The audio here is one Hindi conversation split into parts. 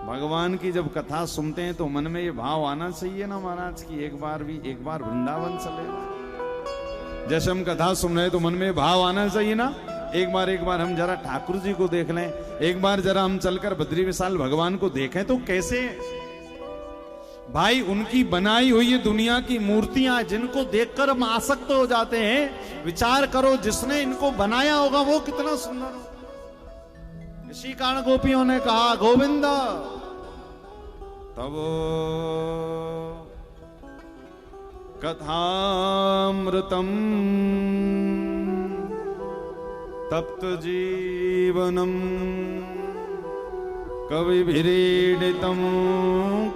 भगवान की जब कथा सुनते हैं तो मन में ये भाव आना चाहिए ना महाराज की एक बार वृंदावन चले जाए। जैसे हम कथा सुन रहे तो मन में भाव आना चाहिए ना, एक बार हम जरा ठाकुर जी को देख लें, एक बार जरा हम चलकर बद्री विशाल भगवान को देखें तो कैसे भाई उनकी बनाई हुई ये दुनिया की मूर्तियां जिनको देखकर हम आसक्त हो जाते हैं। विचार करो जिसने इनको बनाया होगा वो कितना सुंदर हो। इसी कारण गोपियों ने कहा गोविंद तब कथामृतम तप्त जीवनम कविभिरीडितं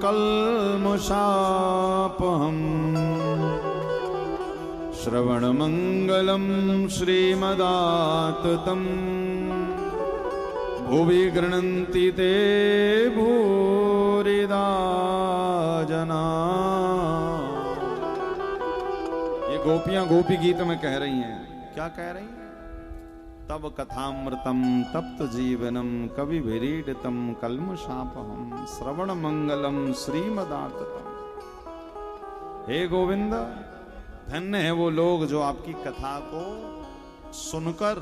कल्मषापहम् श्रवणमंगलम श्रीमदाततं भुवि गृह्णन्ति ते भूरिदा जना। ये गोपियां गोपी गीत में कह रही हैं, क्या कह रही हैं? तब कथामृतम तप्त जीवनम कवि विरीडितम कल्मषापहम श्रवण मंगलम श्रीमदाततम। हे गोविंद, धन्य है वो लोग जो आपकी कथा को सुनकर,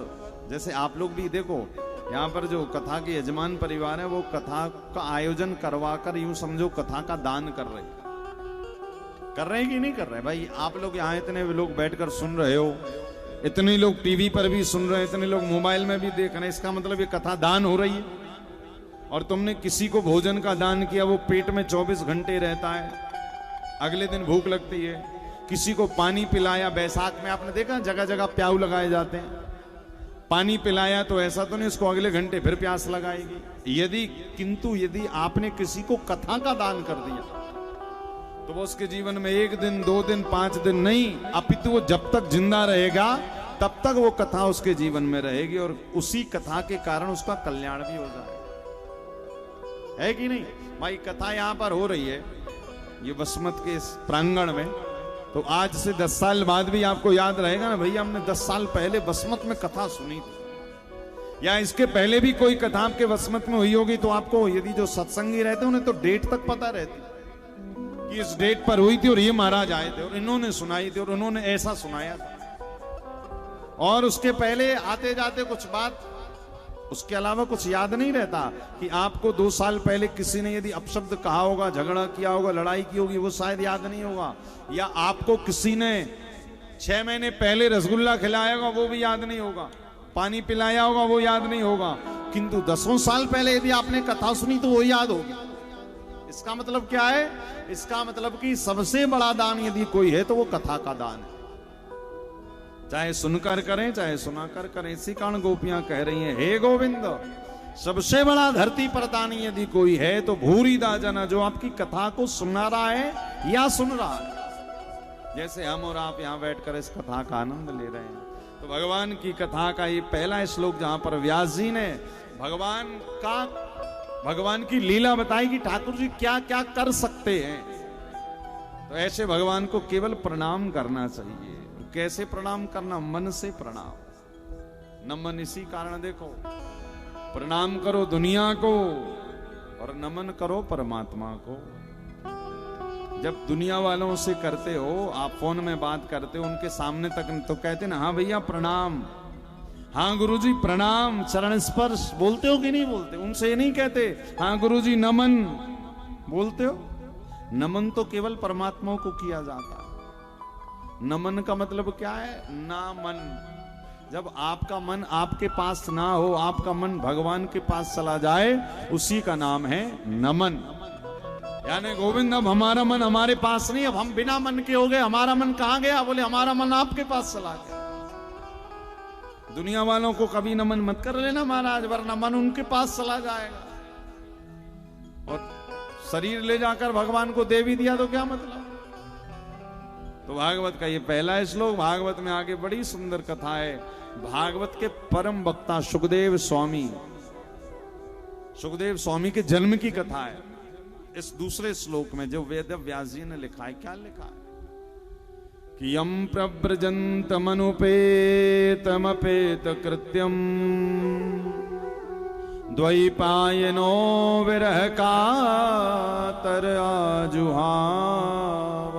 जैसे आप लोग भी देखो यहाँ पर जो कथा के यजमान परिवार है वो कथा का आयोजन करवाकर यूं समझो कथा का दान कर रहे हैं कि नहीं कर रहे? भाई आप लोग यहाँ इतने लोग बैठकर सुन रहे हो, इतने लोग टीवी पर भी सुन रहे हैं, इतने लोग मोबाइल में भी देख रहे हैं, इसका मतलब ये कथा दान हो रही है। और तुमने किसी को भोजन का दान किया, वो पेट में 24 घंटे रहता है, अगले दिन भूख लगती है। किसी को पानी पिलाया, बैसाख में आपने देखा जगह जगह प्याऊ लगाए जाते हैं, पानी पिलाया तो ऐसा तो नहीं इसको अगले घंटे फिर प्यास लगाएगी। किंतु यदि आपने किसी को कथा का दान कर दिया तो वो उसके जीवन में 1 दिन 2 दिन 5 दिन नहीं, अपितु वो जब तक जिंदा रहेगा तब तक वो कथा उसके जीवन में रहेगी और उसी कथा के कारण उसका कल्याण भी हो जाएगा, है कि नहीं? भाई कथा यहाँ पर हो रही है ये बसमत के प्रांगण में, तो आज से 10 साल बाद भी आपको याद रहेगा ना, भैया हमने 10 साल पहले बसमत में कथा सुनी थी, या इसके पहले भी कोई कथा आपके बसमत में हुई होगी। तो आपको यदि जो सत्संगी रहते उन्हें तो डेट तक पता रहती कि इस डेट पर हुई थी और ये महाराज आए थे और इन्होंने सुनाई थी और उन्होंने ऐसा सुनाया था। और उसके पहले आते जाते कुछ बात, उसके अलावा कुछ याद नहीं रहता कि आपको 2 साल पहले किसी ने यदि अपशब्द कहा होगा, झगड़ा किया होगा, लड़ाई की होगी, वो शायद याद नहीं होगा। या आपको किसी ने 6 महीने पहले रसगुल्ला खिलाया होगा, वो भी याद नहीं होगा। पानी पिलाया होगा, वो याद नहीं होगा। किंतु 10 साल पहले यदि आपने कथा सुनी तो वो याद होगी। इसका मतलब क्या है? इसका मतलब कि सबसे बड़ा दान यदि कोई है तो वो कथा का दान है, चाहे सुनकर करें चाहे सुनाकर करें। इसी कारण गोपियां कह रही हैं, हे गोविंद, सबसे बड़ा धरती पर दानी यदि कोई है तो भूरिदा जना, जो आपकी कथा को सुना रहा है या सुन रहा है। जैसे हम और आप यहां बैठकर इस कथा का आनंद ले रहे हैं, तो भगवान की कथा का ये पहला श्लोक जहां पर व्यास जी ने भगवान की लीला बताई कि ठाकुर जी क्या क्या कर सकते हैं, तो ऐसे भगवान को केवल प्रणाम करना चाहिए। कैसे प्रणाम करना? मन से प्रणाम, नमन। इसी कारण देखो, प्रणाम करो दुनिया को और नमन करो परमात्मा को। जब दुनिया वालों से करते हो, आप फोन में बात करते हो उनके सामने तक तो कहते ना, हाँ भैया प्रणाम, हाँ गुरुजी प्रणाम, चरण स्पर्श बोलते हो कि नहीं बोलते? उनसे नहीं कहते हाँ गुरुजी नमन, बोलते हो? नमन तो केवल परमात्मा को किया जाता है। नमन का मतलब क्या है? ना मन। जब आपका मन आपके पास ना हो, आपका मन भगवान के पास चला जाए, उसी का नाम है नमन। यानी गोविंद, अब हमारा मन हमारे पास नहीं, अब हम बिना मन के हो गए। हमारा मन कहां गया? बोले हमारा मन आपके पास चला गया। दुनिया वालों को कभी नमन मत कर लेना महाराज, वरना मन उनके पास चला जाएगा। और शरीर ले जाकर भगवान को दे भी दिया तो क्या मतलब? तो भागवत का ये पहला श्लोक, भागवत में आगे बड़ी सुंदर कथा है। भागवत के परम वक्ता सुखदेव स्वामी के जन्म की कथा है। इस दूसरे श्लोक में जो वेद व्यास जी ने लिखा है, क्या लिखा है कि यम प्रव्रजन्तमनुपेतमपेत कृत्यम द्वैपायनो विरह का तर आजुहाव।